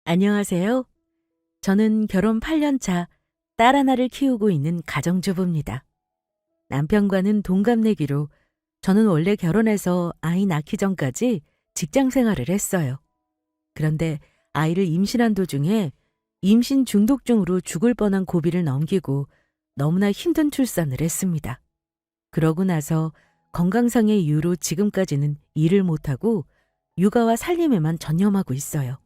안녕하세요. 저는 결혼 8년 차 딸 하나를 키우고 있는 가정주부입니다. 남편과는 동갑내기로 저는 원래 결혼해서 아이 낳기 전까지 직장 생활을 했어요. 그런데 아이를 임신한 도중에 임신 중독증으로 죽을 뻔한 고비를 넘기고 너무나 힘든 출산을 했습니다. 그러고 나서 건강상의 이유로 지금까지는 일을 못하고 육아와 살림에만 전념하고 있어요.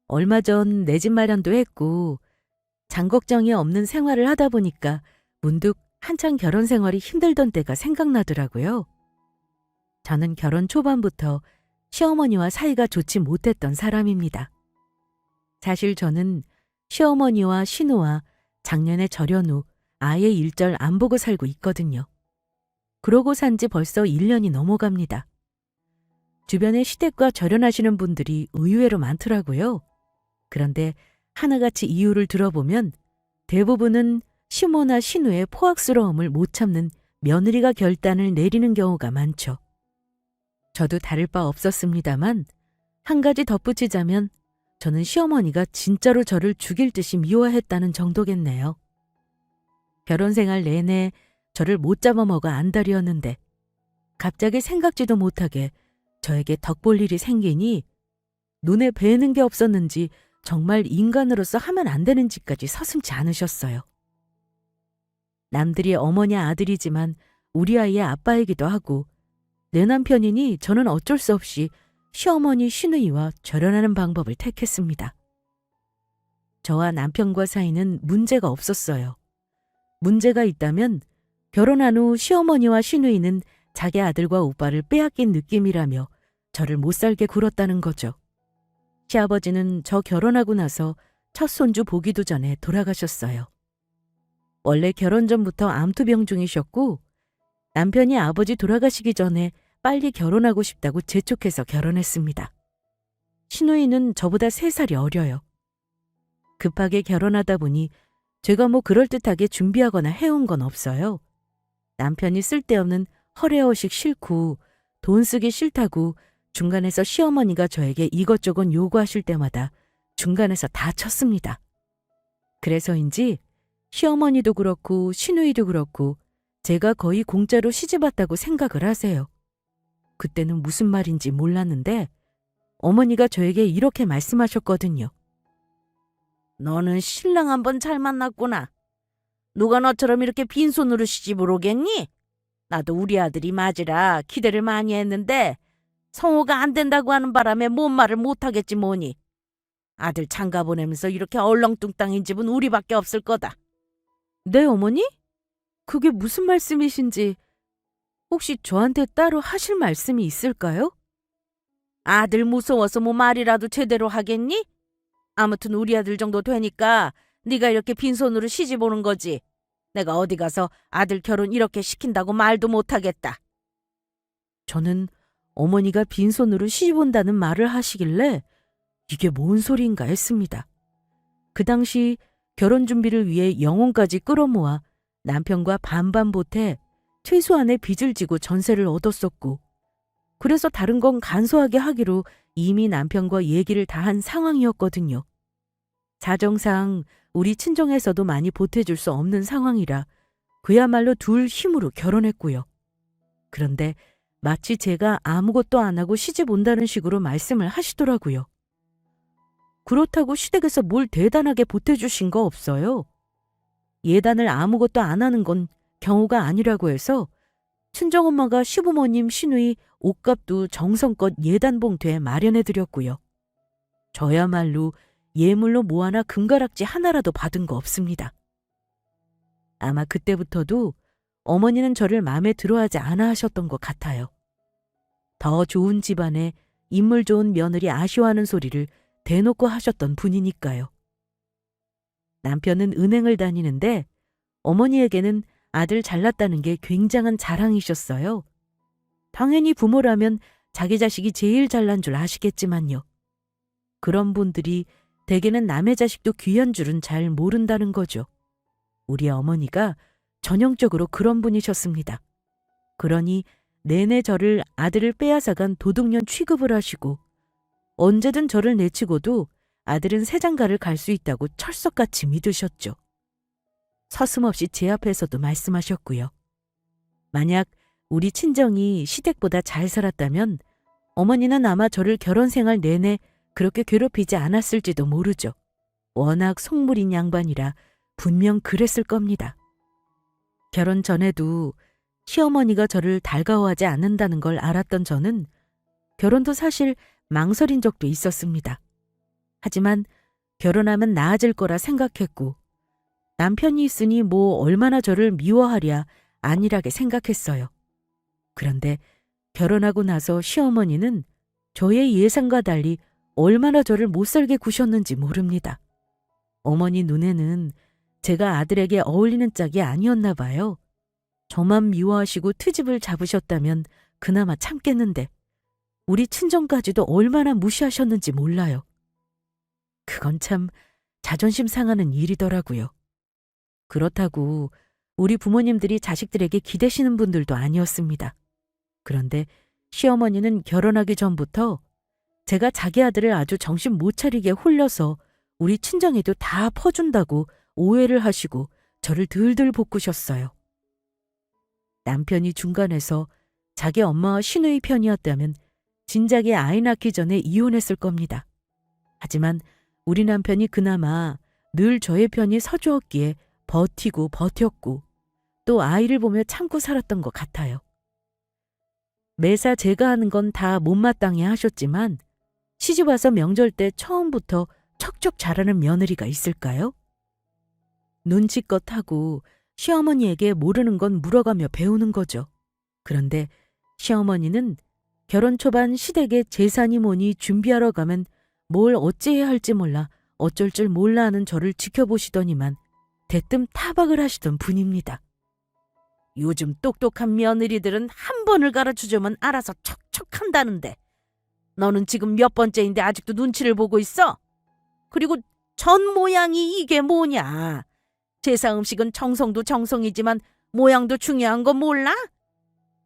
얼마 전 내 집 마련도 했고 장 걱정이 없는 생활을 하다 보니까 문득 한창 결혼 생활이 힘들던 때가 생각나더라고요. 저는 결혼 초반부터 시어머니와 사이가 좋지 못했던 사람입니다. 사실 저는 시어머니와 신우와 작년에 절연 후 아예 일절 안 보고 살고 있거든요. 그러고 산 지 벌써 1년이 넘어갑니다. 주변에 시댁과 절연하시는 분들이 의외로 많더라고요. 그런데 하나같이 이유를 들어보면 대부분은 시모나 신우의 포악스러움을 못 참는 며느리가 결단을 내리는 경우가 많죠. 저도 다를 바 없었습니다만 한 가지 덧붙이자면 저는 시어머니가 진짜로 저를 죽일 듯이 미워했다는 정도겠네요. 결혼 생활 내내 저를 못 잡아먹어 안달이었는데 갑자기 생각지도 못하게 저에게 덕볼 일이 생기니 눈에 뵈는 게 없었는지 정말 인간으로서 하면 안 되는 짓까지 서슴지 않으셨어요. 남들이 어머니 아들이지만 우리 아이의 아빠이기도 하고 내 남편이니 저는 어쩔 수 없이 시어머니 시누이와 절연하는 방법을 택했습니다. 저와 남편과 사이는 문제가 없었어요. 문제가 있다면 결혼한 후 시어머니와 시누이는 자기 아들과 오빠를 빼앗긴 느낌이라며 저를 못살게 굴었다는 거죠. 시아버지는 저 결혼하고 나서 첫 손주 보기도 전에 돌아가셨어요. 원래 결혼 전부터 암투병 중이셨고 남편이 아버지 돌아가시기 전에 빨리 결혼하고 싶다고 재촉해서 결혼했습니다. 시누이는 저보다 3살이 어려요. 급하게 결혼하다 보니 제가 뭐 그럴듯하게 준비하거나 해온 건 없어요. 남편이 쓸데없는 허례허식 싫고 돈 쓰기 싫다고 중간에서 시어머니가 저에게 이것저것 요구하실 때마다 중간에서 다 쳤습니다. 그래서인지 시어머니도 그렇고 시누이도 그렇고 제가 거의 공짜로 시집왔다고 생각을 하세요. 그때는 무슨 말인지 몰랐는데 어머니가 저에게 이렇게 말씀하셨거든요. 너는 신랑 한번 잘 만났구나. 누가 너처럼 이렇게 빈손으로 시집을 오겠니? 나도 우리 아들이 맞으라 기대를 많이 했는데 성호가 안 된다고 하는 바람에 뭔 말을 못하겠지 뭐니. 아들 장가 보내면서 이렇게 얼렁뚱땅인 집은 우리밖에 없을 거다. 네, 어머니? 그게 무슨 말씀이신지 혹시 저한테 따로 하실 말씀이 있을까요? 아들 무서워서 뭐 말이라도 제대로 하겠니? 아무튼 우리 아들 정도 되니까 네가 이렇게 빈손으로 시집 오는 거지. 내가 어디 가서 아들 결혼 이렇게 시킨다고 말도 못하겠다. 저는 어머니가 빈손으로 시집 온다는 말을 하시길래 이게 뭔 소리인가 했습니다. 그 당시 결혼 준비를 위해 영혼까지 끌어모아 남편과 반반보태 최소한의 빚을 지고 전세를 얻었었고 그래서 다른 건 간소하게 하기로 이미 남편과 얘기를 다 한 상황이었거든요. 사정상 우리 친정에서도 많이 보태줄 수 없는 상황이라 그야말로 둘 힘으로 결혼했고요. 그런데 마치 제가 아무것도 안 하고 시집 온다는 식으로 말씀을 하시더라고요. 그렇다고 시댁에서 뭘 대단하게 보태주신 거 없어요. 예단을 아무것도 안 하는 건 경우가 아니라고 해서 친정엄마가 시부모님 시누이 옷값도 정성껏 예단 봉투에 마련해드렸고요. 저야말로 예물로 뭐 하나 금가락지 하나라도 받은 거 없습니다. 아마 그때부터도 어머니는 저를 마음에 들어하지 않아 하셨던 것 같아요. 더 좋은 집안에 인물 좋은 며느리 아쉬워하는 소리를 대놓고 하셨던 분이니까요. 남편은 은행을 다니는데 어머니에게는 아들 잘났다는 게 굉장한 자랑이셨어요. 당연히 부모라면 자기 자식이 제일 잘난 줄 아시겠지만요. 그런 분들이 대개는 남의 자식도 귀한 줄은 잘 모른다는 거죠. 우리 어머니가 전형적으로 그런 분이셨습니다. 그러니 내내 저를 아들을 빼앗아간 도둑년 취급을 하시고 언제든 저를 내치고도 아들은 새장가를 갈 수 있다고 철석같이 믿으셨죠. 서슴없이 제 앞에서도 말씀하셨고요. 만약 우리 친정이 시댁보다 잘 살았다면 어머니는 아마 저를 결혼 생활 내내 그렇게 괴롭히지 않았을지도 모르죠. 워낙 속물인 양반이라 분명 그랬을 겁니다. 결혼 전에도 시어머니가 저를 달가워하지 않는다는 걸 알았던 저는 결혼도 사실 망설인 적도 있었습니다. 하지만 결혼하면 나아질 거라 생각했고 남편이 있으니 뭐 얼마나 저를 미워하랴 안일하게 생각했어요. 그런데 결혼하고 나서 시어머니는 저의 예상과 달리 얼마나 저를 못살게 구셨는지 모릅니다. 어머니 눈에는 제가 아들에게 어울리는 짝이 아니었나 봐요. 저만 미워하시고 트집을 잡으셨다면 그나마 참겠는데 우리 친정까지도 얼마나 무시하셨는지 몰라요. 그건 참 자존심 상하는 일이더라고요. 그렇다고 우리 부모님들이 자식들에게 기대시는 분들도 아니었습니다. 그런데 시어머니는 결혼하기 전부터 제가 자기 아들을 아주 정신 못 차리게 홀려서 우리 친정에도 다 퍼준다고 오해를 하시고 저를 들들 볶으셨어요. 남편이 중간에서 자기 엄마와 시누이 편이었다면 진작에 아이 낳기 전에 이혼했을 겁니다. 하지만 우리 남편이 그나마 늘 저의 편이 서주었기에 버티고 버텼고 또 아이를 보며 참고 살았던 것 같아요. 매사 제가 하는 건 다 못마땅해 하셨지만 시집와서 명절 때 처음부터 척척 잘하는 며느리가 있을까요? 눈치껏 하고 시어머니에게 모르는 건 물어가며 배우는 거죠. 그런데 시어머니는 결혼 초반 시댁에 재산이 뭐니 준비하러 가면 뭘 어찌해야 할지 몰라 어쩔 줄 몰라 하는 저를 지켜보시더니만 대뜸 타박을 하시던 분입니다. 요즘 똑똑한 며느리들은 한 번을 가르쳐주면 알아서 척척 한다는데 너는 지금 몇 번째인데 아직도 눈치를 보고 있어? 그리고 전 모양이 이게 뭐냐? 제사 음식은 정성도 정성이지만 모양도 중요한 거 몰라?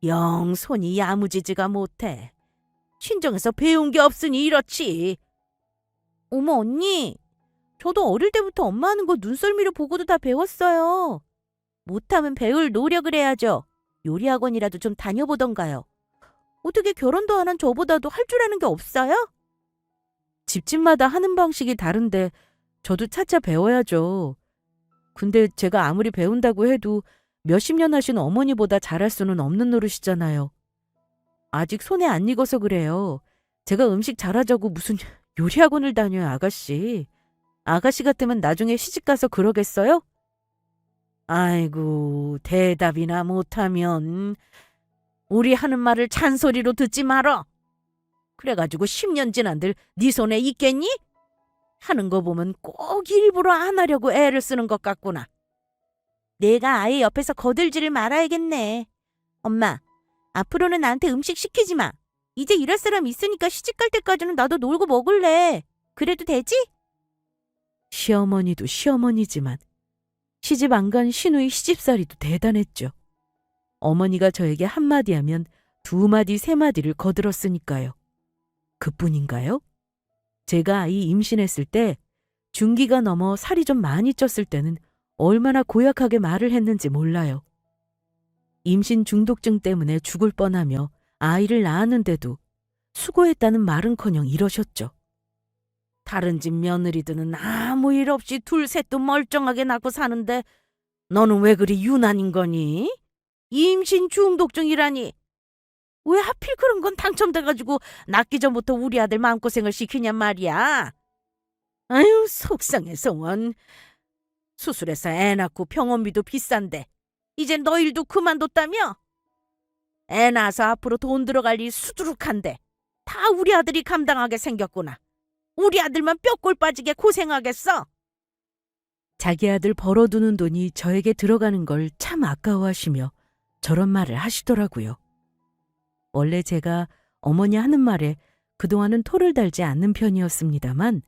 영 손이 야무지지가 못해. 친정에서 배운 게 없으니 이렇지. 어머 언니, 저도 어릴 때부터 엄마 하는 거 눈썰미로 보고도 다 배웠어요. 못하면 배울 노력을 해야죠. 요리학원이라도 좀 다녀보던가요. 어떻게 결혼도 안 한 저보다도 할 줄 아는 게 없어요? 집집마다 하는 방식이 다른데 저도 차차 배워야죠. 근데 제가 아무리 배운다고 해도 몇십 년 하신 어머니보다 잘할 수는 없는 노릇이잖아요. 아직 손에 안 익어서 그래요. 제가 음식 잘하자고 무슨 요리학원을 다녀요, 아가씨. 아가씨 같으면 나중에 시집가서 그러겠어요? 아이고, 대답이나 못하면 우리 하는 말을 잔소리로 듣지 말어. 그래가지고 10년 지난들 네 손에 있겠니? 하는 거 보면 꼭 일부러 안 하려고 애를 쓰는 것 같구나. 내가 아예 옆에서 거들지를 말아야겠네. 엄마, 앞으로는 나한테 음식 시키지 마. 이제 일할 사람 있으니까 시집갈 때까지는 나도 놀고 먹을래. 그래도 되지? 시어머니도 시어머니지만 시집 안 간 시누이 시집살이도 대단했죠. 어머니가 저에게 한마디 하면 두 마디 세 마디를 거들었으니까요. 그뿐인가요? 제가 아이 임신했을 때 중기가 넘어 살이 좀 많이 쪘을 때는 얼마나 고약하게 말을 했는지 몰라요. 임신 중독증 때문에 죽을 뻔하며 아이를 낳았는데도 수고했다는 말은커녕 이러셨죠. 다른 집 며느리들은 아무 일 없이 둘 셋도 멀쩡하게 낳고 사는데 너는 왜 그리 유난인 거니? 임신 중독증이라니. 왜 하필 그런 건 당첨돼가지고 낳기 전부터 우리 아들 마음고생을 시키냔 말이야. 아유, 속상해서 원. 수술해서 애 낳고 병원비도 비싼데 이제 너 일도 그만뒀다며? 애 낳아서 앞으로 돈 들어갈 일 수두룩한데 다 우리 아들이 감당하게 생겼구나. 우리 아들만 뼈골 빠지게 고생하겠어. 자기 아들 벌어두는 돈이 저에게 들어가는 걸 참 아까워하시며 저런 말을 하시더라고요. 원래 제가 어머니 하는 말에 그동안은 토를 달지 않는 편이었습니다만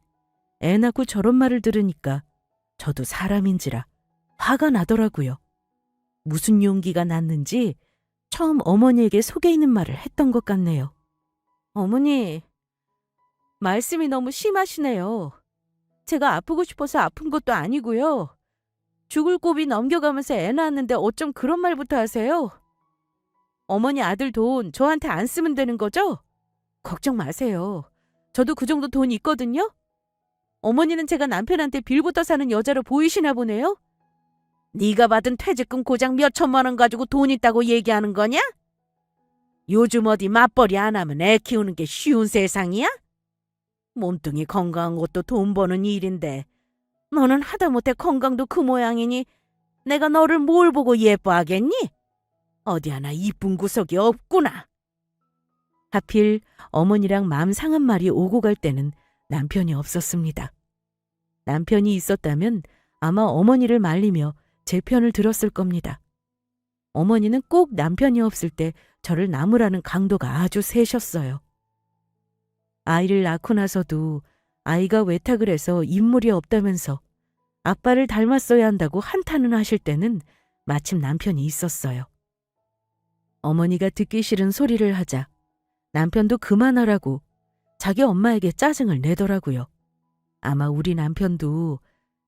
애 낳고 저런 말을 들으니까 저도 사람인지라 화가 나더라고요. 무슨 용기가 났는지 처음 어머니에게 속에 있는 말을 했던 것 같네요. 어머니, 말씀이 너무 심하시네요. 제가 아프고 싶어서 아픈 것도 아니고요. 죽을 고비 넘겨가면서 애 낳았는데 어쩜 그런 말부터 하세요? 어머니 아들 돈 저한테 안 쓰면 되는 거죠? 걱정 마세요. 저도 그 정도 돈 있거든요. 어머니는 제가 남편한테 빌부터 사는 여자로 보이시나 보네요. 네가 받은 퇴직금 고작 몇 천만 원 가지고 돈 있다고 얘기하는 거냐? 요즘 어디 맞벌이 안 하면 애 키우는 게 쉬운 세상이야? 몸뚱이 건강한 것도 돈 버는 일인데 너는 하다못해 건강도 그 모양이니 내가 너를 뭘 보고 예뻐하겠니? 어디 하나 이쁜 구석이 없구나. 하필 어머니랑 마음 상한 말이 오고 갈 때는 남편이 없었습니다. 남편이 있었다면 아마 어머니를 말리며 제 편을 들었을 겁니다. 어머니는 꼭 남편이 없을 때 저를 나무라는 강도가 아주 세셨어요. 아이를 낳고 나서도 아이가 외탁을 해서 인물이 없다면서 아빠를 닮았어야 한다고 한탄을 하실 때는 마침 남편이 있었어요. 어머니가 듣기 싫은 소리를 하자 남편도 그만하라고 자기 엄마에게 짜증을 내더라고요. 아마 우리 남편도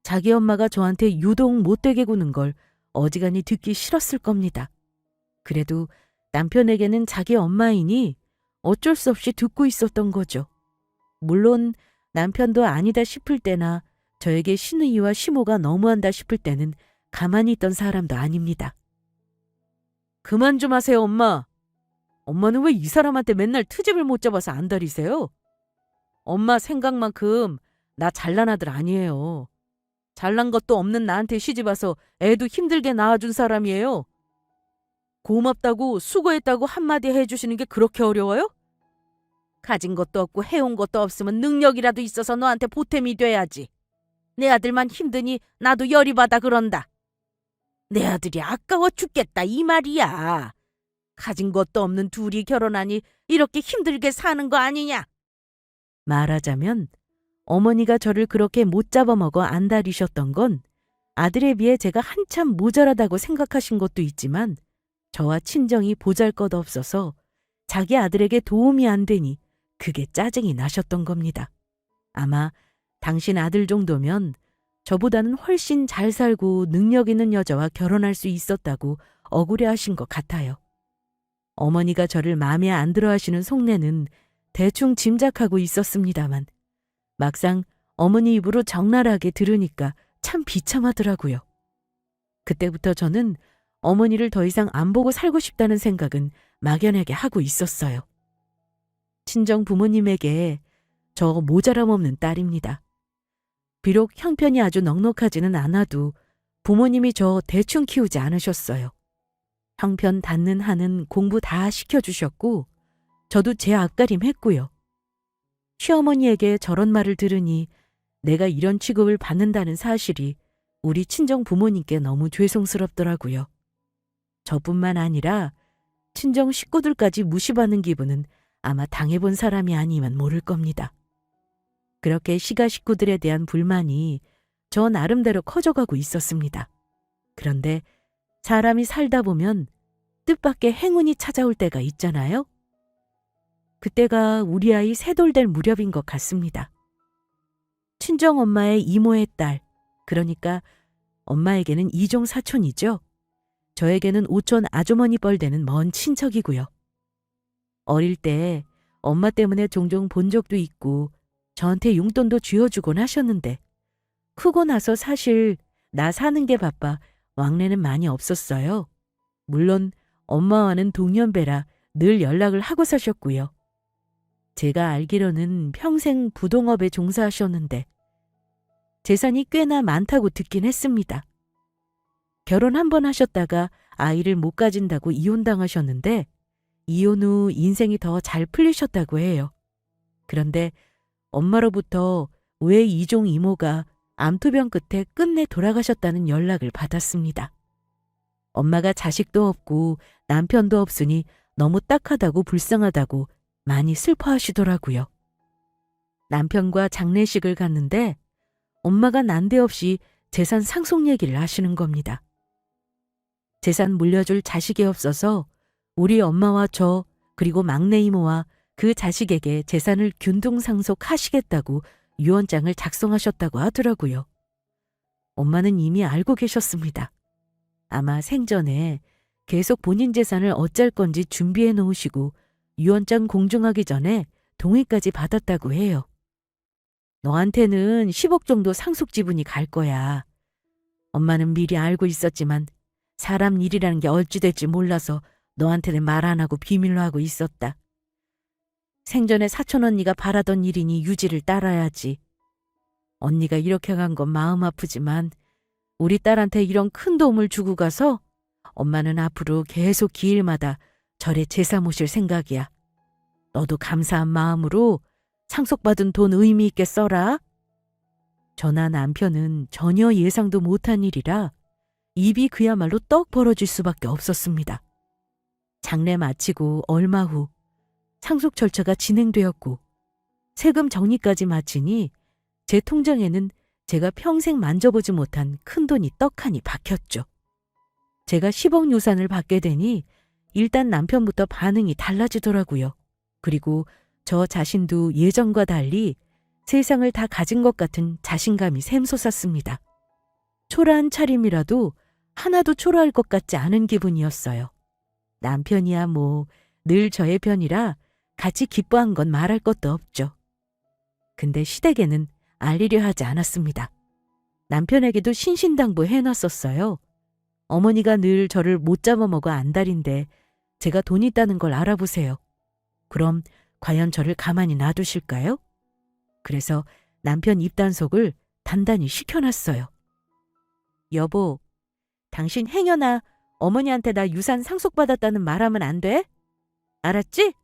자기 엄마가 저한테 유독 못되게 구는 걸 어지간히 듣기 싫었을 겁니다. 그래도 남편에게는 자기 엄마이니 어쩔 수 없이 듣고 있었던 거죠. 물론 남편도 아니다 싶을 때나 저에게 시누이와 시모가 너무한다 싶을 때는 가만히 있던 사람도 아닙니다. 그만 좀 하세요, 엄마. 엄마는 왜 이 사람한테 맨날 트집을 못 잡아서 안달이세요? 엄마 생각만큼 나 잘난 아들 아니에요. 잘난 것도 없는 나한테 시집와서 애도 힘들게 낳아준 사람이에요. 고맙다고 수고했다고 한마디 해주시는 게 그렇게 어려워요? 가진 것도 없고 해온 것도 없으면 능력이라도 있어서 너한테 보탬이 돼야지. 내 아들만 힘드니 나도 열이 받아 그런다. 내 아들이 아까워 죽겠다 이 말이야. 가진 것도 없는 둘이 결혼하니 이렇게 힘들게 사는 거 아니냐. 말하자면 어머니가 저를 그렇게 못 잡아먹어 안달이셨던 건 아들에 비해 제가 한참 모자라다고 생각하신 것도 있지만 저와 친정이 보잘것없어서 자기 아들에게 도움이 안 되니 그게 짜증이 나셨던 겁니다. 아마 당신 아들 정도면 저보다는 훨씬 잘 살고 능력 있는 여자와 결혼할 수 있었다고 억울해하신 것 같아요. 어머니가 저를 마음에 안 들어 하시는 속내는 대충 짐작하고 있었습니다만 막상 어머니 입으로 적나라하게 들으니까 참 비참하더라고요. 그때부터 저는 어머니를 더 이상 안 보고 살고 싶다는 생각은 막연하게 하고 있었어요. 친정 부모님에게 저 모자람 없는 딸입니다. 비록 형편이 아주 넉넉하지는 않아도 부모님이 저 대충 키우지 않으셨어요. 형편 닿는 한은 공부 다 시켜주셨고 저도 제 앞가림 했고요. 시어머니에게 저런 말을 들으니 내가 이런 취급을 받는다는 사실이 우리 친정 부모님께 너무 죄송스럽더라고요. 저뿐만 아니라 친정 식구들까지 무시받는 기분은 아마 당해본 사람이 아니면 모를 겁니다. 그렇게 시가 식구들에 대한 불만이 저 나름대로 커져가고 있었습니다. 그런데 사람이 살다 보면 뜻밖의 행운이 찾아올 때가 있잖아요. 그때가 우리 아이 세돌될 무렵인 것 같습니다. 친정엄마의 이모의 딸, 그러니까 엄마에게는 이종 사촌이죠. 저에게는 오촌 아주머니 뻘되는 먼 친척이고요. 어릴 때 엄마 때문에 종종 본 적도 있고 저한테 용돈도 쥐어주곤 하셨는데 크고 나서 사실 나 사는 게 바빠 왕래는 많이 없었어요. 물론 엄마와는 동년배라 늘 연락을 하고 사셨고요. 제가 알기로는 평생 부동업에 종사하셨는데 재산이 꽤나 많다고 듣긴 했습니다. 결혼 한 번 하셨다가 아이를 못 가진다고 이혼당하셨는데 이혼 후 인생이 더 잘 풀리셨다고 해요. 그런데 엄마로부터 왜 이종 이모가 암투병 끝에 끝내 돌아가셨다는 연락을 받았습니다. 엄마가 자식도 없고 남편도 없으니 너무 딱하다고 불쌍하다고 많이 슬퍼하시더라고요. 남편과 장례식을 갔는데 엄마가 난데없이 재산 상속 얘기를 하시는 겁니다. 재산 물려줄 자식이 없어서 우리 엄마와 저 그리고 막내 이모와 그 자식에게 재산을 균등상속하시겠다고 유언장을 작성하셨다고 하더라고요. 엄마는 이미 알고 계셨습니다. 아마 생전에 계속 본인 재산을 어쩔 건지 준비해 놓으시고 유언장 공증하기 전에 동의까지 받았다고 해요. 너한테는 10억 정도 상속 지분이 갈 거야. 엄마는 미리 알고 있었지만 사람 일이라는 게 어찌 될지 몰라서 너한테는 말 안 하고 비밀로 하고 있었다. 생전에 사촌 언니가 바라던 일이니 유지를 따라야지. 언니가 이렇게 간 건 마음 아프지만 우리 딸한테 이런 큰 도움을 주고 가서 엄마는 앞으로 계속 기일마다 절에 제사 모실 생각이야. 너도 감사한 마음으로 상속받은 돈 의미 있게 써라. 저나 남편은 전혀 예상도 못한 일이라 입이 그야말로 떡 벌어질 수밖에 없었습니다. 장례 마치고 얼마 후 상속 절차가 진행되었고 세금 정리까지 마치니 제 통장에는 제가 평생 만져보지 못한 큰돈이 떡하니 박혔죠. 제가 10억 유산을 받게 되니 일단 남편부터 반응이 달라지더라고요. 그리고 저 자신도 예전과 달리 세상을 다 가진 것 같은 자신감이 샘솟았습니다. 초라한 차림이라도 하나도 초라할 것 같지 않은 기분이었어요. 남편이야 뭐 늘 저의 편이라 같이 기뻐한 건 말할 것도 없죠. 근데 시댁에는 알리려 하지 않았습니다. 남편에게도 신신당부 해놨었어요. 어머니가 늘 저를 못 잡아먹어 안달인데 제가 돈 있다는 걸 알아보세요. 그럼 과연 저를 가만히 놔두실까요? 그래서 남편 입단속을 단단히 시켜놨어요. 여보, 당신 행여나 어머니한테 나 유산 상속받았다는 말하면 안 돼? 알았지?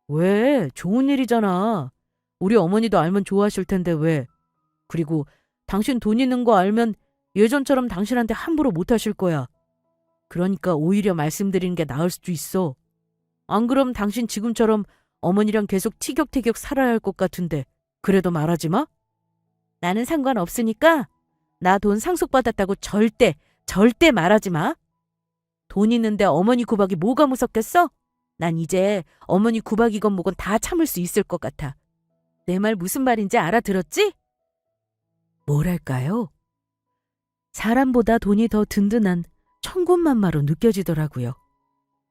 왜? 좋은 일이잖아. 우리 어머니도 알면 좋아하실 텐데 왜? 그리고 당신 돈 있는 거 알면 예전처럼 당신한테 함부로 못 하실 거야. 그러니까 오히려 말씀드리는 게 나을 수도 있어. 안 그럼 당신 지금처럼 어머니랑 계속 티격태격 살아야 할 것 같은데 그래도 말하지 마? 나는 상관없으니까 나 돈 상속받았다고 절대 말하지 마. 돈 있는데 어머니 구박이 뭐가 무섭겠어? 난 이제 어머니 구박이건 뭐건 다 참을 수 있을 것 같아. 내 말 무슨 말인지 알아들었지? 뭐랄까요? 사람보다 돈이 더 든든한 천군만마로 느껴지더라고요.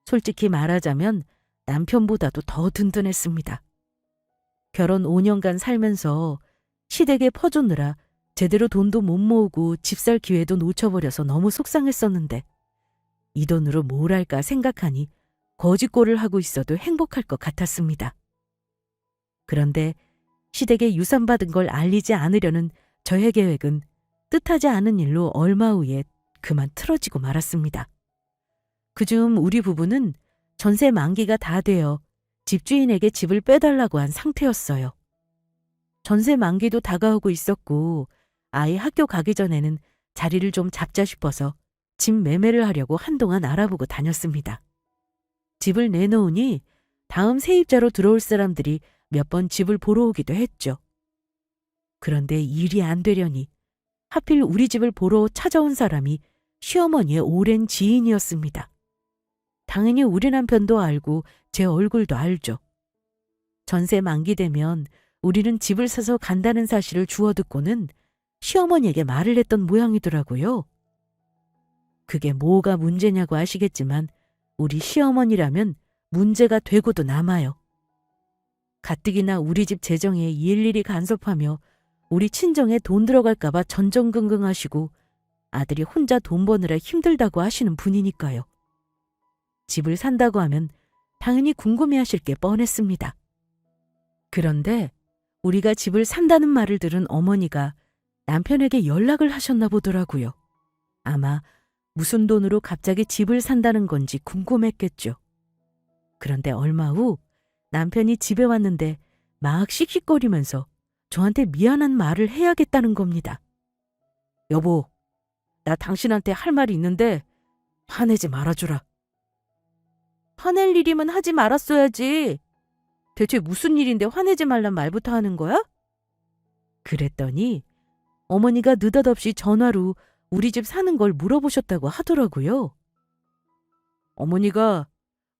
솔직히 말하자면 남편보다도 더 든든했습니다. 결혼 5년간 살면서 시댁에 퍼주느라 제대로 돈도 못 모으고 집 살 기회도 놓쳐버려서 너무 속상했었는데 이 돈으로 뭘 할까 생각하니 거짓골을 하고 있어도 행복할 것 같았습니다. 그런데 시댁에 유산받은 걸 알리지 않으려는 저의 계획은 뜻하지 않은 일로 얼마 후에 그만 틀어지고 말았습니다. 그중 우리 부부는 전세 만기가 다 되어 집주인에게 집을 빼달라고 한 상태였어요. 전세 만기도 다가오고 있었고 아이 학교 가기 전에는 자리를 좀 잡자 싶어서 집 매매를 하려고 한동안 알아보고 다녔습니다. 집을 내놓으니 다음 세입자로 들어올 사람들이 몇 번 집을 보러 오기도 했죠. 그런데 일이 안 되려니 하필 우리 집을 보러 찾아온 사람이 시어머니의 오랜 지인이었습니다. 당연히 우리 남편도 알고 제 얼굴도 알죠. 전세 만기되면 우리는 집을 사서 간다는 사실을 주워 듣고는 시어머니에게 말을 했던 모양이더라고요. 그게 뭐가 문제냐고 아시겠지만 우리 시어머니라면 문제가 되고도 남아요. 가뜩이나 우리 집 재정에 일일이 간섭하며 우리 친정에 돈 들어갈까봐 전전긍긍하시고 아들이 혼자 돈 버느라 힘들다고 하시는 분이니까요. 집을 산다고 하면 당연히 궁금해하실 게 뻔했습니다. 그런데 우리가 집을 산다는 말을 들은 어머니가 남편에게 연락을 하셨나 보더라고요. 아마 무슨 돈으로 갑자기 집을 산다는 건지 궁금했겠죠. 그런데 얼마 후 남편이 집에 왔는데 막 씩씩거리면서 저한테 미안한 말을 해야겠다는 겁니다. 여보, 나 당신한테 할 말이 있는데 화내지 말아주라. 화낼 일이면 하지 말았어야지. 대체 무슨 일인데 화내지 말란 말부터 하는 거야? 그랬더니 어머니가 느닷없이 전화로 우리 집 사는 걸 물어보셨다고 하더라고요. 어머니가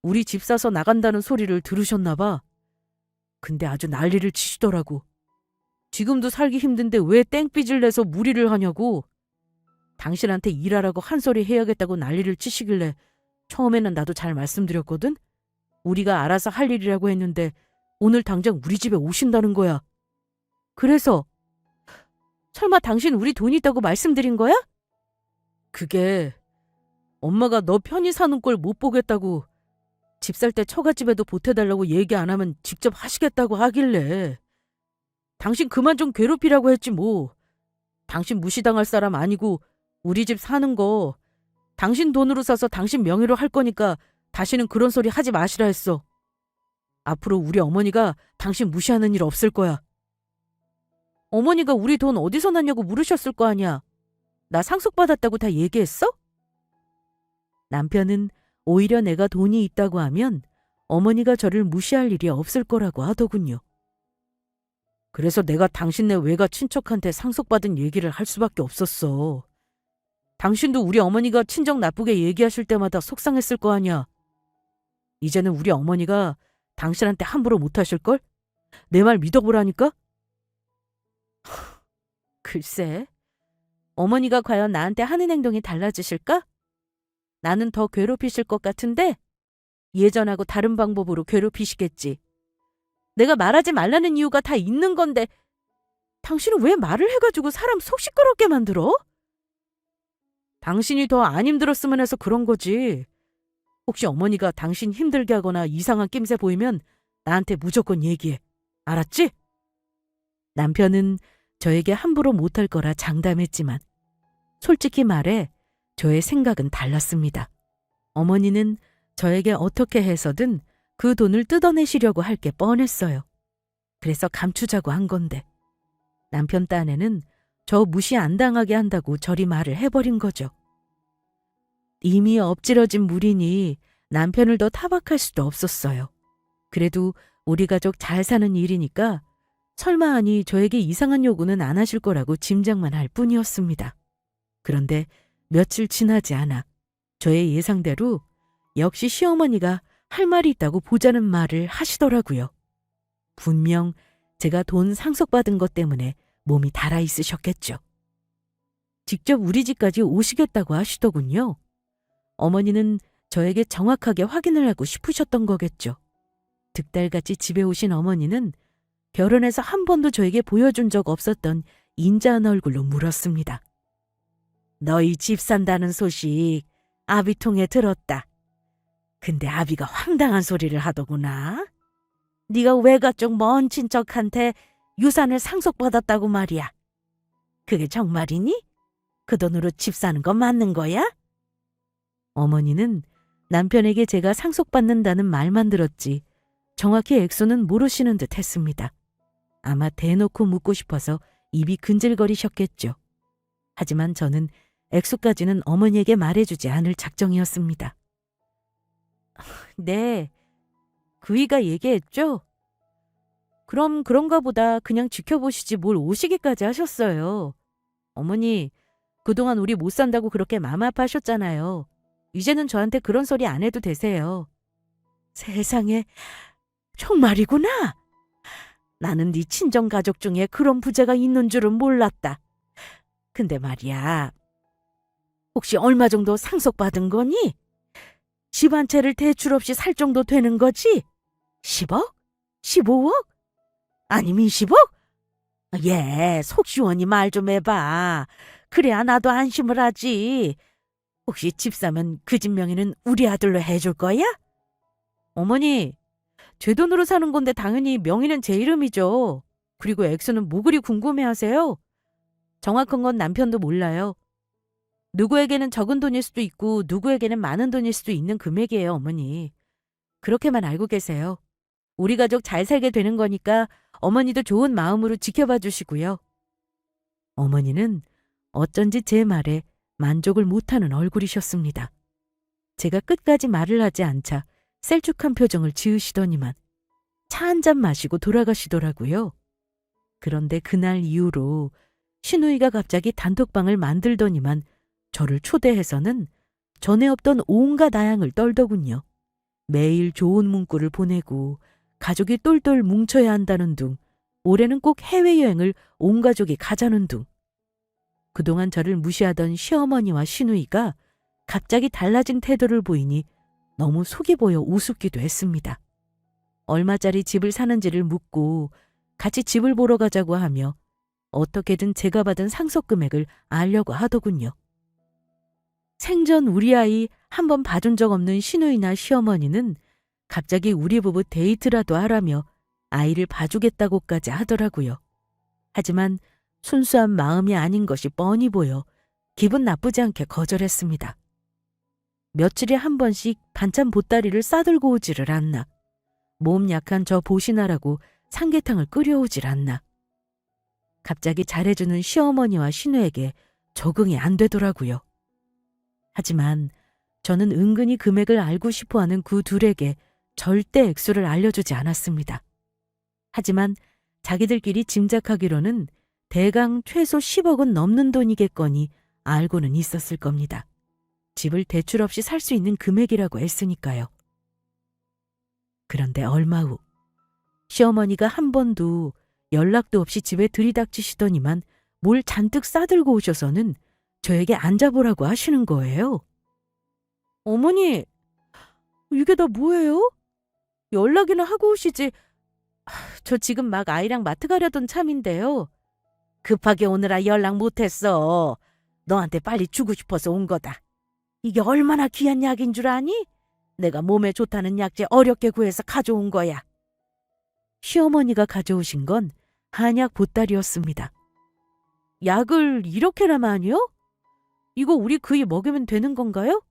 우리 집 사서 나간다는 소리를 들으셨나 봐. 근데 아주 난리를 치시더라고. 지금도 살기 힘든데 왜 땡빚을 내서 무리를 하냐고. 당신한테 일하라고 한 소리 해야겠다고 난리를 치시길래 처음에는 나도 잘 말씀드렸거든. 우리가 알아서 할 일이라고 했는데 오늘 당장 우리 집에 오신다는 거야. 그래서 설마 당신 우리 돈 있다고 말씀드린 거야? 그게 엄마가 너 편히 사는 꼴 못 보겠다고 집 살 때 처갓집에도 보태달라고 얘기 안 하면 직접 하시겠다고 하길래 당신 그만 좀 괴롭히라고 했지 뭐. 당신 무시당할 사람 아니고 우리 집 사는 거 당신 돈으로 사서 당신 명의로 할 거니까 다시는 그런 소리 하지 마시라 했어. 앞으로 우리 어머니가 당신 무시하는 일 없을 거야. 어머니가 우리 돈 어디서 났냐고 물으셨을 거 아니야. 나 상속받았다고 다 얘기했어? 남편은 오히려 내가 돈이 있다고 하면 어머니가 저를 무시할 일이 없을 거라고 하더군요. 그래서 내가 당신네 외가 친척한테 상속받은 얘기를 할 수밖에 없었어. 당신도 우리 어머니가 친정 나쁘게 얘기하실 때마다 속상했을 거 아니야. 이제는 우리 어머니가 당신한테 함부로 못하실걸? 내 말 믿어보라니까? 글쎄, 어머니가 과연 나한테 하는 행동이 달라지실까? 나는 더 괴롭히실 것 같은데 예전하고 다른 방법으로 괴롭히시겠지. 내가 말하지 말라는 이유가 다 있는 건데 당신은 왜 말을 해가지고 사람 속 시끄럽게 만들어? 당신이 더 안 힘들었으면 해서 그런 거지. 혹시 어머니가 당신 힘들게 하거나 이상한 낌새 보이면 나한테 무조건 얘기해. 알았지? 남편은 저에게 함부로 못할 거라 장담했지만 솔직히 말해 저의 생각은 달랐습니다. 어머니는 저에게 어떻게 해서든 그 돈을 뜯어내시려고 할 게 뻔했어요. 그래서 감추자고 한 건데 남편 딴에는 저 무시 안 당하게 한다고 저리 말을 해버린 거죠. 이미 엎질러진 물이니 남편을 더 타박할 수도 없었어요. 그래도 우리 가족 잘 사는 일이니까 설마 하니 저에게 이상한 요구는 안 하실 거라고 짐작만 할 뿐이었습니다. 그런데 며칠 지나지 않아 저의 예상대로 역시 시어머니가 할 말이 있다고 보자는 말을 하시더라고요. 분명 제가 돈 상속받은 것 때문에 몸이 달아 있으셨겠죠. 직접 우리 집까지 오시겠다고 하시더군요. 어머니는 저에게 정확하게 확인을 하고 싶으셨던 거겠죠. 득달같이 집에 오신 어머니는 결혼해서 한 번도 저에게 보여준 적 없었던 인자한 얼굴로 물었습니다. 너희 집 산다는 소식 아비통에 들었다. 근데 아비가 황당한 소리를 하더구나. 네가 외가 쪽 먼 친척한테 유산을 상속받았다고 말이야. 그게 정말이니? 그 돈으로 집 사는 거 맞는 거야? 어머니는 남편에게 제가 상속받는다는 말만 들었지 정확히 액수는 모르시는 듯 했습니다. 아마 대놓고 묻고 싶어서 입이 근질거리셨겠죠. 하지만 저는 액수까지는 어머니에게 말해주지 않을 작정이었습니다. 네, 그이가 얘기했죠? 그럼 그런가 보다 그냥 지켜보시지 뭘 오시기까지 하셨어요. 어머니, 그동안 우리 못 산다고 그렇게 마음 아파하셨잖아요. 이제는 저한테 그런 소리 안 해도 되세요. 세상에, 정말이구나. 나는 네 친정가족 중에 그런 부자가 있는 줄은 몰랐다. 근데 말이야, 혹시 얼마 정도 상속받은 거니? 집 한 채를 대출 없이 살 정도 되는 거지? 10억? 15억? 아니면 20억? 예, 속 시원히 말 좀 해봐. 그래야 나도 안심을 하지. 혹시 집 사면 그 집 명의는 우리 아들로 해줄 거야? 어머니, 제 돈으로 사는 건데 당연히 명의는 제 이름이죠. 그리고 액수는 뭐 그리 궁금해하세요? 정확한 건 남편도 몰라요. 누구에게는 적은 돈일 수도 있고 누구에게는 많은 돈일 수도 있는 금액이에요, 어머니. 그렇게만 알고 계세요. 우리 가족 잘 살게 되는 거니까 어머니도 좋은 마음으로 지켜봐 주시고요. 어머니는 어쩐지 제 말에 만족을 못하는 얼굴이셨습니다. 제가 끝까지 말을 하지 않자 셀쭉한 표정을 지으시더니만 차 한 잔 마시고 돌아가시더라고요. 그런데 그날 이후로 시누이가 갑자기 단톡방을 만들더니만 저를 초대해서는 전에 없던 온갖 아양을 떨더군요. 매일 좋은 문구를 보내고 가족이 똘똘 뭉쳐야 한다는 둥, 올해는 꼭 해외여행을 온 가족이 가자는 둥. 그동안 저를 무시하던 시어머니와 시누이가 갑자기 달라진 태도를 보이니 너무 속이 보여 우습기도 했습니다. 얼마짜리 집을 사는지를 묻고 같이 집을 보러 가자고 하며 어떻게든 제가 받은 상속 금액을 알려고 하더군요. 생전 우리 아이 한 번 봐준 적 없는 시누이나 시어머니는 갑자기 우리 부부 데이트라도 하라며 아이를 봐주겠다고까지 하더라고요. 하지만 순수한 마음이 아닌 것이 뻔히 보여 기분 나쁘지 않게 거절했습니다. 며칠에 한 번씩 반찬 보따리를 싸들고 오지를 않나. 몸 약한 저 보시나라고 삼계탕을 끓여오질 않나. 갑자기 잘해주는 시어머니와 시누에게 적응이 안 되더라고요. 하지만 저는 은근히 금액을 알고 싶어하는 그 둘에게 절대 액수를 알려주지 않았습니다. 하지만 자기들끼리 짐작하기로는 대강 최소 10억은 넘는 돈이겠거니 알고는 있었을 겁니다. 집을 대출 없이 살 수 있는 금액이라고 했으니까요. 그런데 얼마 후 시어머니가 한 번도 연락도 없이 집에 들이닥치시더니만 뭘 잔뜩 싸들고 오셔서는 저에게 앉아보라고 하시는 거예요. 어머니, 이게 다 뭐예요? 연락이나 하고 오시지. 저 지금 막 아이랑 마트 가려던 참인데요. 급하게 오느라 연락 못했어. 너한테 빨리 주고 싶어서 온 거다. 이게 얼마나 귀한 약인 줄 아니? 내가 몸에 좋다는 약재 어렵게 구해서 가져온 거야. 시어머니가 가져오신 건 한약 보따리였습니다. 약을 이렇게나 많이요? 이거 우리 그이 먹이면 되는 건가요?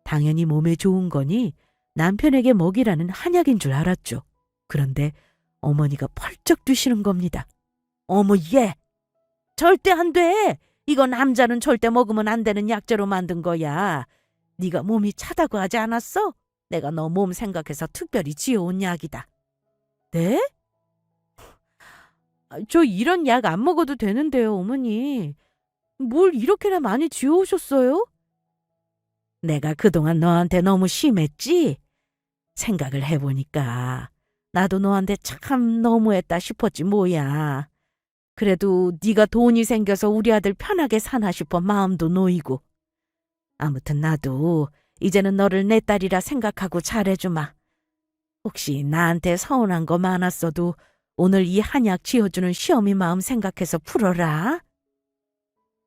당연히 몸에 좋은 거니 남편에게 먹이라는 한약인 줄 알았죠. 그런데 어머니가 펄쩍 뛰시는 겁니다. 어머 얘! 절대 안 돼! 이거 남자는 절대 먹으면 안 되는 약재로 만든 거야. 네가 몸이 차다고 하지 않았어? 내가 너 몸 생각해서 특별히 지어온 약이다. 네? 저 이런 약 안 먹어도 되는데요, 어머니. 뭘 이렇게나 많이 지어오셨어요? 내가 그동안 너한테 너무 심했지? 생각을 해보니까 나도 너한테 참 너무했다 싶었지 뭐야. 그래도 네가 돈이 생겨서 우리 아들 편하게 사나 싶어 마음도 놓이고. 아무튼 나도 이제는 너를 내 딸이라 생각하고 잘해주마. 혹시 나한테 서운한 거 많았어도 오늘 이 한약 지어주는 시어미 마음 생각해서 풀어라.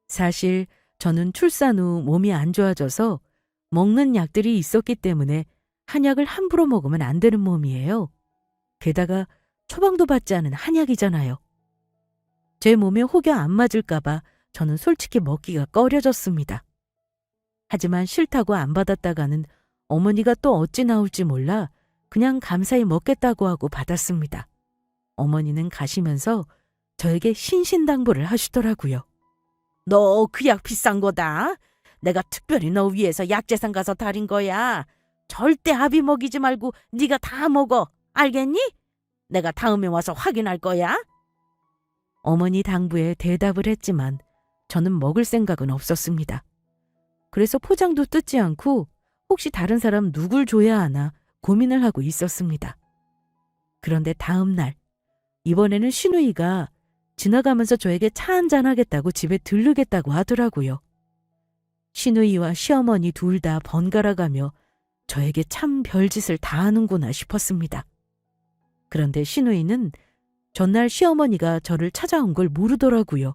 사실 저는 출산 후 몸이 안 좋아져서 먹는 약들이 있었기 때문에 한약을 함부로 먹으면 안 되는 몸이에요. 게다가 처방도 받지 않은 한약이잖아요. 제 몸에 혹여 안 맞을까봐 저는 솔직히 먹기가 꺼려졌습니다. 하지만 싫다고 안 받았다가는 어머니가 또 어찌 나올지 몰라 그냥 감사히 먹겠다고 하고 받았습니다. 어머니는 가시면서 저에게 신신당부를 하시더라고요. 너 그 약 비싼 거다. 내가 특별히 너 위해서 약재상 가서 다린 거야. 절대 아비 먹이지 말고 네가 다 먹어. 알겠니? 내가 다음에 와서 확인할 거야. 어머니 당부에 대답을 했지만 저는 먹을 생각은 없었습니다. 그래서 포장도 뜯지 않고 혹시 다른 사람 누굴 줘야 하나 고민을 하고 있었습니다. 그런데 다음 날 이번에는 시누이가 지나가면서 저에게 차 한잔 하겠다고 집에 들르겠다고 하더라고요. 시누이와 시어머니 둘 다 번갈아 가며 저에게 참 별짓을 다 하는구나 싶었습니다. 그런데 시누이는 전날 시어머니가 저를 찾아온 걸 모르더라고요.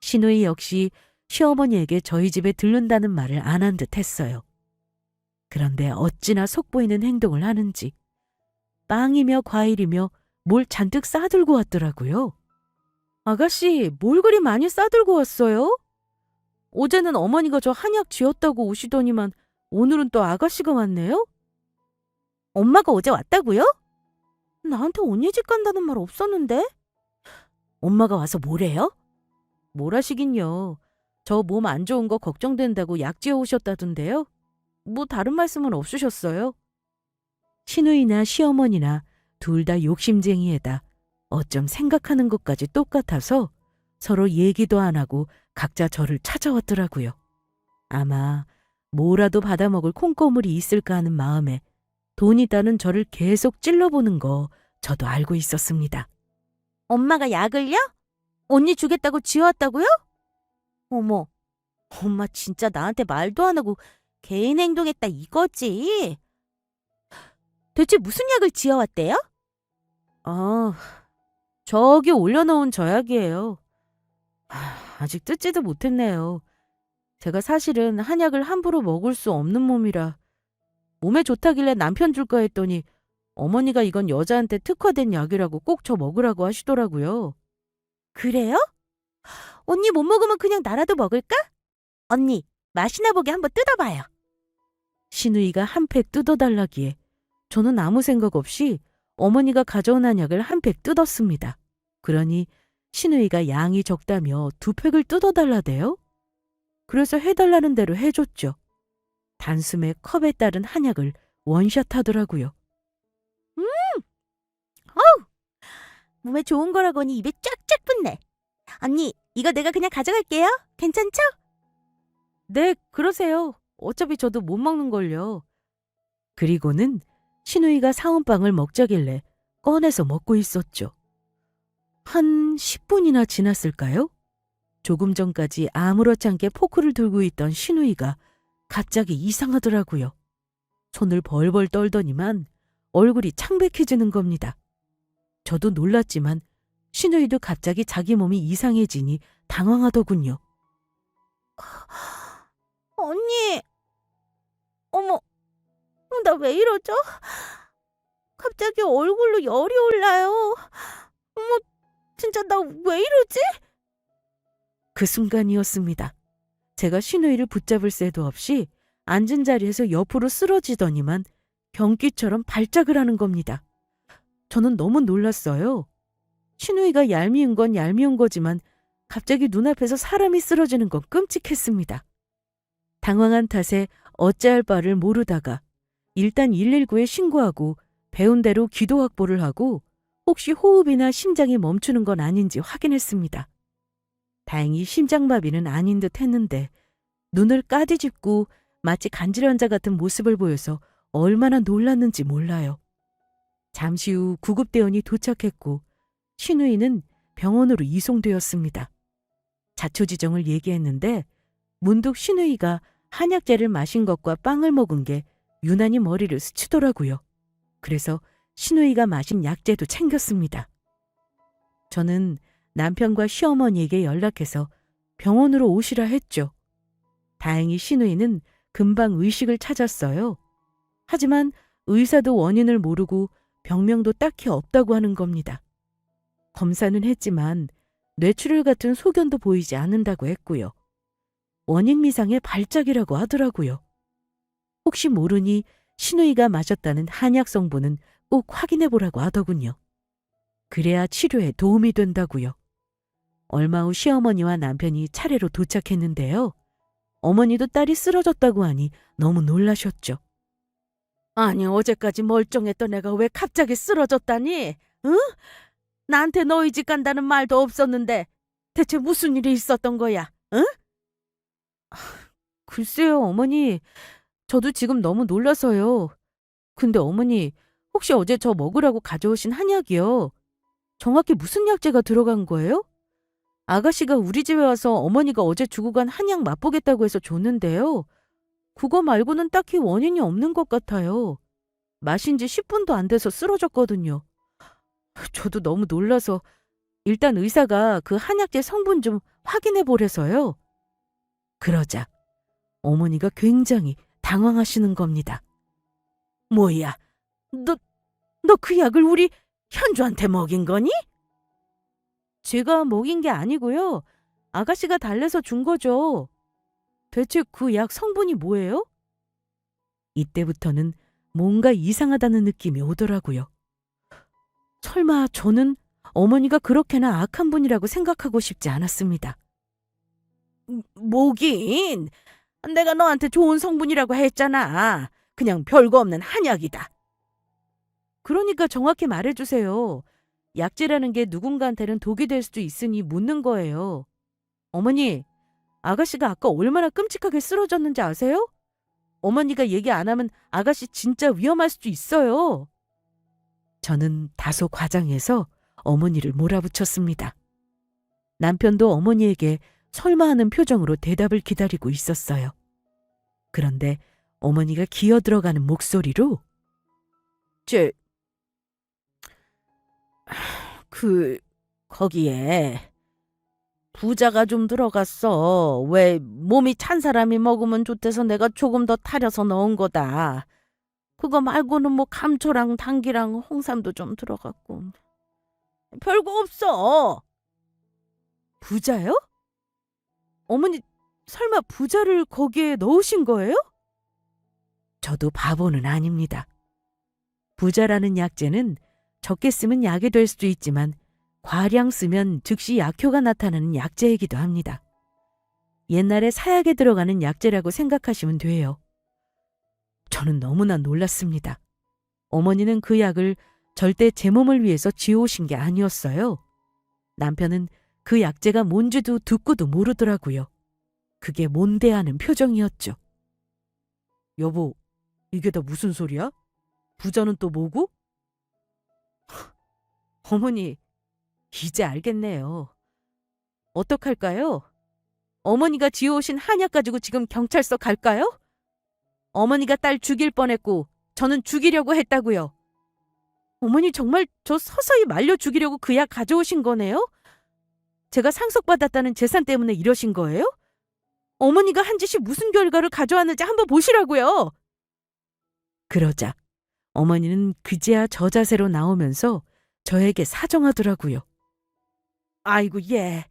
시누이 역시 시어머니에게 저희 집에 들른다는 말을 안 한 듯 했어요. 그런데 어찌나 속보이는 행동을 하는지 빵이며 과일이며 뭘 잔뜩 싸들고 왔더라고요. 아가씨, 뭘 그리 많이 싸들고 왔어요? 어제는 어머니가 저 한약 지었다고 오시더니만 오늘은 또 아가씨가 왔네요? 엄마가 어제 왔다고요? 나한테 언니 집 간다는 말 없었는데? 엄마가 와서 뭐래요? 뭘 하시긴요. 저 몸 안 좋은 거 걱정된다고 약 지어 오셨다던데요? 뭐 다른 말씀은 없으셨어요? 시누이나 시어머니나 둘 다 욕심쟁이에다 어쩜 생각하는 것까지 똑같아서 서로 얘기도 안 하고 각자 저를 찾아왔더라고요. 아마 뭐라도 받아먹을 콩고물이 있을까 하는 마음에 돈이 있다는 저를 계속 찔러보는 거 저도 알고 있었습니다. 엄마가 약을요? 언니 주겠다고 지어왔다고요? 어머, 엄마 진짜 나한테 말도 안 하고 개인 행동했다 이거지? 대체 무슨 약을 지어왔대요? 아, 저기 올려놓은 저 약이에요. 아직 뜯지도 못했네요. 제가 사실은 한약을 함부로 먹을 수 없는 몸이라 몸에 좋다길래 남편 줄까 했더니 어머니가 이건 여자한테 특화된 약이라고 꼭 저 먹으라고 하시더라고요. 그래요? 언니 못 먹으면 그냥 나라도 먹을까? 언니, 맛이나 보게 한번 뜯어봐요. 신우이가 한 팩 뜯어달라기에 저는 아무 생각 없이 어머니가 가져온 한약을 한 팩 뜯었습니다. 그러니 신우이가 양이 적다며 2팩을 뜯어달라대요. 그래서 해달라는 대로 해줬죠. 단숨에 컵에 따른 한약을 원샷 하더라고요. 어우, 몸에 좋은 거라고니 입에 쫙쫙 붙네. 언니, 이거 내가 그냥 가져갈게요. 괜찮죠? 네, 그러세요. 어차피 저도 못 먹는걸요. 그리고는 신우이가 사온 빵을 먹자길래 꺼내서 먹고 있었죠. 한 10분이나 지났을까요? 조금 전까지 아무렇지 않게 포크를 들고 있던 신우이가 갑자기 이상하더라고요. 손을 벌벌 떨더니만 얼굴이 창백해지는 겁니다. 저도 놀랐지만 신우이도 갑자기 자기 몸이 이상해지니 당황하더군요. 언니, 어머, 나 왜 이러죠? 갑자기 얼굴로 열이 올라요. 어머, 진짜 나 왜 이러지? 그 순간이었습니다. 제가 신우이를 붙잡을 새도 없이 앉은 자리에서 옆으로 쓰러지더니만 경기처럼 발작을 하는 겁니다. 저는 너무 놀랐어요. 신우이가 얄미운 건 얄미운 거지만 갑자기 눈앞에서 사람이 쓰러지는 건 끔찍했습니다. 당황한 탓에 어찌할 바를 모르다가 일단 119에 신고하고 배운 대로 기도 확보를 하고 혹시 호흡이나 심장이 멈추는 건 아닌지 확인했습니다. 다행히 심장마비는 아닌 듯 했는데 눈을 까디집고 마치 간질환자 같은 모습을 보여서 얼마나 놀랐는지 몰라요. 잠시 후 구급대원이 도착했고 신우이는 병원으로 이송되었습니다. 자초지정을 얘기했는데 문득 신우이가 한약재를 마신 것과 빵을 먹은 게 유난히 머리를 스치더라고요. 그래서 신우이가 마신 약재도 챙겼습니다. 저는 남편과 시어머니에게 연락해서 병원으로 오시라 했죠. 다행히 신우이는 금방 의식을 찾았어요. 하지만 의사도 원인을 모르고 병명도 딱히 없다고 하는 겁니다. 검사는 했지만 뇌출혈 같은 소견도 보이지 않는다고 했고요. 원인 미상의 발작이라고 하더라고요. 혹시 모르니 신우이가 마셨다는 한약 성분은 꼭 확인해 보라고 하더군요. 그래야 치료에 도움이 된다고요. 얼마 후 시어머니와 남편이 차례로 도착했는데요. 어머니도 딸이 쓰러졌다고 하니 너무 놀라셨죠. 아니, 어제까지 멀쩡했던 애가 왜 갑자기 쓰러졌다니? 응? 나한테 너희 집 간다는 말도 없었는데 대체 무슨 일이 있었던 거야? 응? 글쎄요, 어머니. 저도 지금 너무 놀라서요. 근데 어머니, 혹시 어제 저 먹으라고 가져오신 한약이요. 정확히 무슨 약재가 들어간 거예요? 아가씨가 우리 집에 와서 어머니가 어제 주고 간 한약 맛보겠다고 해서 줬는데요. 그거 말고는 딱히 원인이 없는 것 같아요. 마신 지 10분도 안 돼서 쓰러졌거든요. 저도 너무 놀라서 일단 의사가 그 한약재 성분 좀 확인해 보래서요. 그러자 어머니가 굉장히 당황하시는 겁니다. 뭐야, 너 그 약을 우리 현주한테 먹인 거니? 제가 먹인 게 아니고요. 아가씨가 달래서 준 거죠. 대체 그 약 성분이 뭐예요? 이때부터는 뭔가 이상하다는 느낌이 오더라고요. 설마 저는 어머니가 그렇게나 악한 분이라고 생각하고 싶지 않았습니다. 뭐긴, 내가 너한테 좋은 성분이라고 했잖아. 그냥 별거 없는 한약이다. 그러니까 정확히 말해주세요. 약재라는 게 누군가한테는 독이 될 수도 있으니 묻는 거예요. 어머니, 아가씨가 아까 얼마나 끔찍하게 쓰러졌는지 아세요? 어머니가 얘기 안 하면 아가씨 진짜 위험할 수도 있어요. 저는 다소 과장해서 어머니를 몰아붙였습니다. 남편도 어머니에게 설마 하는 표정으로 대답을 기다리고 있었어요. 그런데 어머니가 기어 들어가는 목소리로 거기에 부자가 좀 들어갔어. 왜 몸이 찬 사람이 먹으면 좋대서 내가 조금 더 타려서 넣은 거다. 그거 말고는 뭐 감초랑 당기랑 홍삼도 좀 들어갔고. 별거 없어. 부자요? 어머니 설마 부자를 거기에 넣으신 거예요? 저도 바보는 아닙니다. 부자라는 약재는 적게 쓰면 약이 될 수도 있지만 과량 쓰면 즉시 약효가 나타나는 약재이기도 합니다. 옛날에 사약에 들어가는 약재라고 생각하시면 돼요. 저는 너무나 놀랐습니다. 어머니는 그 약을 절대 제 몸을 위해서 지어오신 게 아니었어요. 남편은 그 약재가 뭔지도 듣고도 모르더라고요. 그게 뭔데 하는 표정이었죠. 여보, 이게 다 무슨 소리야? 부자는 또 뭐고? 어머니, 이제 알겠네요. 어떡할까요? 어머니가 지어오신 한약 가지고 지금 경찰서 갈까요? 어머니가 딸 죽일 뻔했고 저는 죽이려고 했다고요. 어머니 정말 저 서서히 말려 죽이려고 그 약 가져오신 거네요? 제가 상속받았다는 재산 때문에 이러신 거예요? 어머니가 한 짓이 무슨 결과를 가져왔는지 한번 보시라고요. 그러자 어머니는 그제야 저 자세로 나오면서 저에게 사정하더라고요. 아이고 예,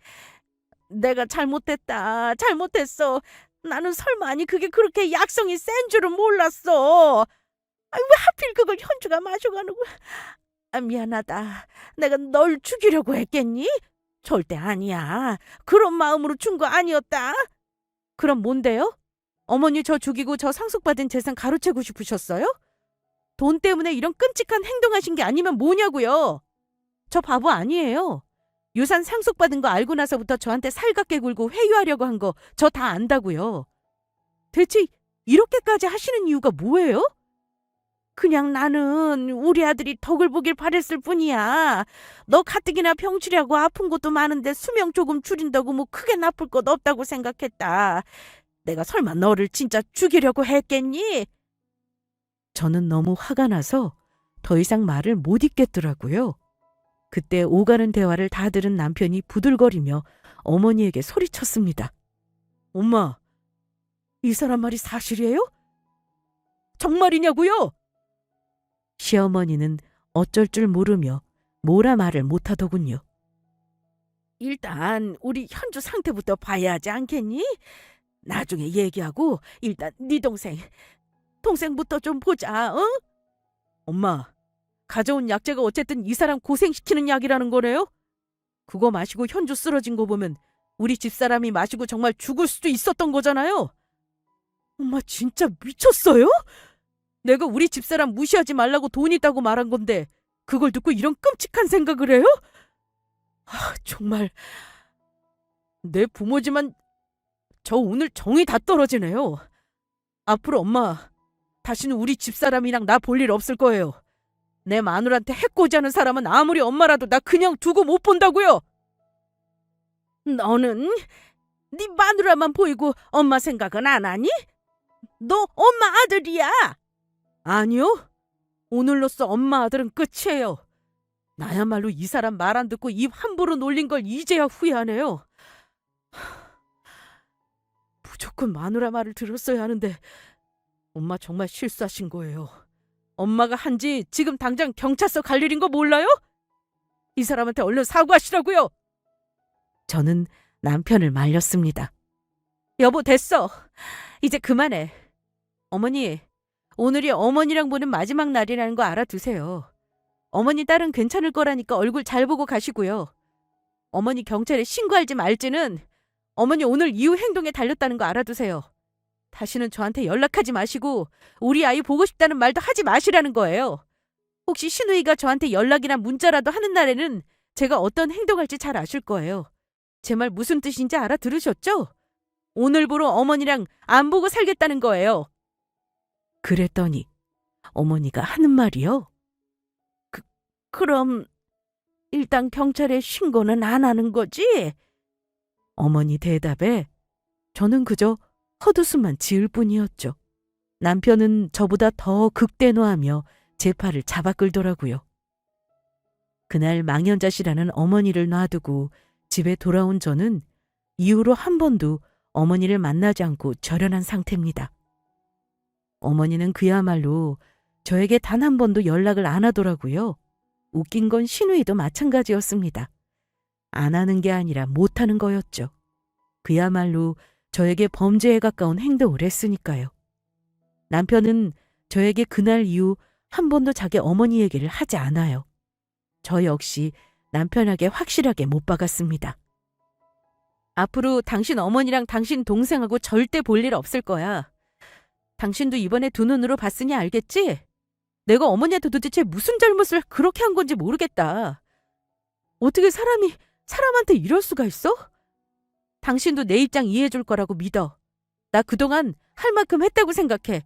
내가 잘못했다. 잘못했어. 나는 설마 아니 그게 그렇게 약성이 센 줄은 몰랐어. 왜 하필 그걸 현주가 마셔가는 거야. 미안하다. 내가 널 죽이려고 했겠니? 절대 아니야. 그런 마음으로 준 거 아니었다. 그럼 뭔데요? 어머니 저 죽이고 저 상속받은 재산 가로채고 싶으셨어요? 돈 때문에 이런 끔찍한 행동하신 게 아니면 뭐냐고요. 저 바보 아니에요. 유산 상속받은 거 알고 나서부터 저한테 살갑게 굴고 회유하려고 한 거 저 다 안다고요. 대체 이렇게까지 하시는 이유가 뭐예요? 그냥 나는 우리 아들이 덕을 보길 바랬을 뿐이야. 너 가뜩이나 병치려고 아픈 것도 많은데 수명 조금 줄인다고 뭐 크게 나쁠 것 없다고 생각했다. 내가 설마 너를 진짜 죽이려고 했겠니? 저는 너무 화가 나서 더 이상 말을 못 잇겠더라고요. 그때 오가는 대화를 다 들은 남편이 부들거리며 어머니에게 소리쳤습니다. 엄마, 이 사람 말이 사실이에요? 정말이냐고요? 시어머니는 어쩔 줄 모르며 뭐라 말을 못하더군요. 일단 우리 현주 상태부터 봐야 하지 않겠니? 나중에 얘기하고 일단 네 동생부터 좀 보자. 응? 엄마, 가져온 약재가 어쨌든 이 사람 고생시키는 약이라는 거네요? 그거 마시고 현주 쓰러진 거 보면 우리 집사람이 마시고 정말 죽을 수도 있었던 거잖아요. 엄마 진짜 미쳤어요? 내가 우리 집사람 무시하지 말라고 돈 있다고 말한 건데 그걸 듣고 이런 끔찍한 생각을 해요? 정말 내 부모지만 저 오늘 정이 다 떨어지네요. 앞으로 엄마 다시는 우리 집사람이랑 나 볼 일 없을 거예요. 내 마누라한테 해코지하는 사람은 아무리 엄마라도 나 그냥 두고 못 본다고요. 너는 네 마누라만 보이고 엄마 생각은 안 하니? 너 엄마 아들이야. 아니요. 오늘로써 엄마 아들은 끝이에요. 나야말로 이 사람 말 안 듣고 입 함부로 놀린 걸 이제야 후회하네요. 무조건 마누라 말을 들었어야 하는데 엄마 정말 실수하신 거예요. 엄마가 한지 지금 당장 경찰서 갈 일인 거 몰라요? 이 사람한테 얼른 사과하시라고요. 저는 남편을 말렸습니다. 여보 됐어. 이제 그만해. 어머니, 오늘이 어머니랑 보는 마지막 날이라는 거 알아두세요. 어머니 딸은 괜찮을 거라니까 얼굴 잘 보고 가시고요. 어머니 경찰에 신고할지 말지는 어머니 오늘 이후 행동에 달렸다는 거 알아두세요. 다시는 저한테 연락하지 마시고 우리 아이 보고 싶다는 말도 하지 마시라는 거예요. 혹시 신우이가 저한테 연락이나 문자라도 하는 날에는 제가 어떤 행동할지 잘 아실 거예요. 제 말 무슨 뜻인지 알아들으셨죠? 오늘부로 어머니랑 안 보고 살겠다는 거예요. 그랬더니 어머니가 하는 말이요. 그럼 일단 경찰에 신고는 안 하는 거지? 어머니 대답에 저는 그저 헛웃음만 지을 뿐이었죠. 남편은 저보다 더 극대노하며 제 팔을 잡아 끌더라고요. 그날 망연자실하는 어머니를 놔두고 집에 돌아온 저는 이후로 한 번도 어머니를 만나지 않고 절연한 상태입니다. 어머니는 그야말로 저에게 단 한 번도 연락을 안 하더라고요. 웃긴 건 시누이도 마찬가지였습니다. 안 하는 게 아니라 못 하는 거였죠. 그야말로 저에게 범죄에 가까운 행동을 했으니까요. 남편은 저에게 그날 이후 한 번도 자기 어머니 얘기를 하지 않아요. 저 역시 남편에게 확실하게 못 박았습니다. 앞으로 당신 어머니랑 당신 동생하고 절대 볼 일 없을 거야. 당신도 이번에 두 눈으로 봤으니 알겠지? 내가 어머니한테 도대체 무슨 잘못을 그렇게 한 건지 모르겠다. 어떻게 사람이 사람한테 이럴 수가 있어? 당신도 내 입장 이해해 줄 거라고 믿어. 나 그동안 할 만큼 했다고 생각해.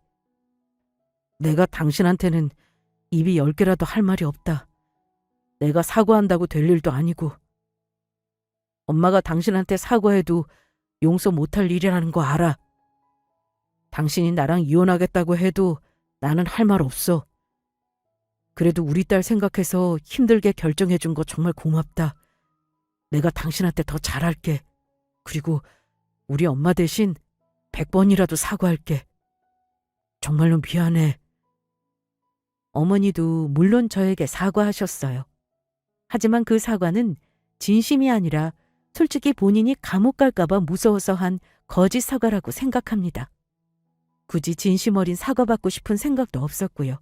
내가 당신한테는 입이 10개라도 할 말이 없다. 내가 사과한다고 될 일도 아니고. 엄마가 당신한테 사과해도 용서 못할 일이라는 거 알아. 당신이 나랑 이혼하겠다고 해도 나는 할 말 없어. 그래도 우리 딸 생각해서 힘들게 결정해 준 거 정말 고맙다. 내가 당신한테 더 잘할게. 그리고 우리 엄마 대신 100번이라도 사과할게. 정말로 미안해. 어머니도 물론 저에게 사과하셨어요. 하지만 그 사과는 진심이 아니라 솔직히 본인이 감옥 갈까봐 무서워서 한 거짓 사과라고 생각합니다. 굳이 진심 어린 사과받고 싶은 생각도 없었고요.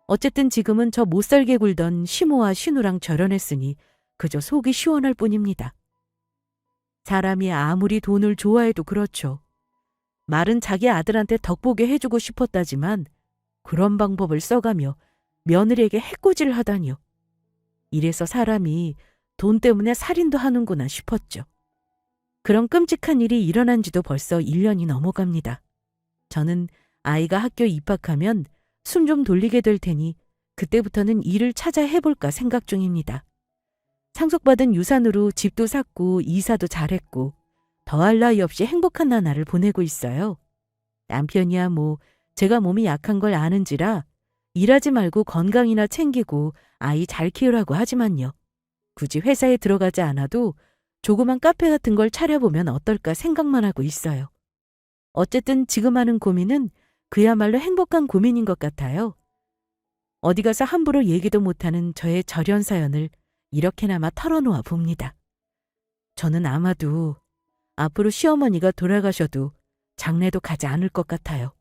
어쨌든 지금은 저 못살게 굴던 시모와 신우랑 절연했으니 그저 속이 시원할 뿐입니다. 사람이 아무리 돈을 좋아해도 그렇죠. 말은 자기 아들한테 덕보게 해주고 싶었다지만 그런 방법을 써가며 며느리에게 해코지를 하다니요. 이래서 사람이 돈 때문에 살인도 하는구나 싶었죠. 그런 끔찍한 일이 일어난 지도 벌써 1년이 넘어갑니다. 저는 아이가 학교에 입학하면 숨 좀 돌리게 될 테니 그때부터는 일을 찾아 해볼까 생각 중입니다. 상속받은 유산으로 집도 샀고 이사도 잘했고 더할 나위 없이 행복한 나날을 보내고 있어요. 남편이야 뭐 제가 몸이 약한 걸 아는지라 일하지 말고 건강이나 챙기고 아이 잘 키우라고 하지만요. 굳이 회사에 들어가지 않아도 조그만 카페 같은 걸 차려보면 어떨까 생각만 하고 있어요. 어쨌든 지금 하는 고민은 그야말로 행복한 고민인 것 같아요. 어디 가서 함부로 얘기도 못하는 저의 절연 사연을 이렇게나마 털어놓아 봅니다. 저는 아마도 앞으로 시어머니가 돌아가셔도 장례도 가지 않을 것 같아요.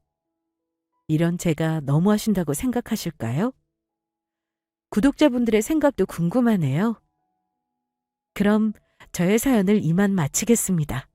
이런 제가 너무하신다고 생각하실까요? 구독자분들의 생각도 궁금하네요. 그럼 저의 사연을 이만 마치겠습니다.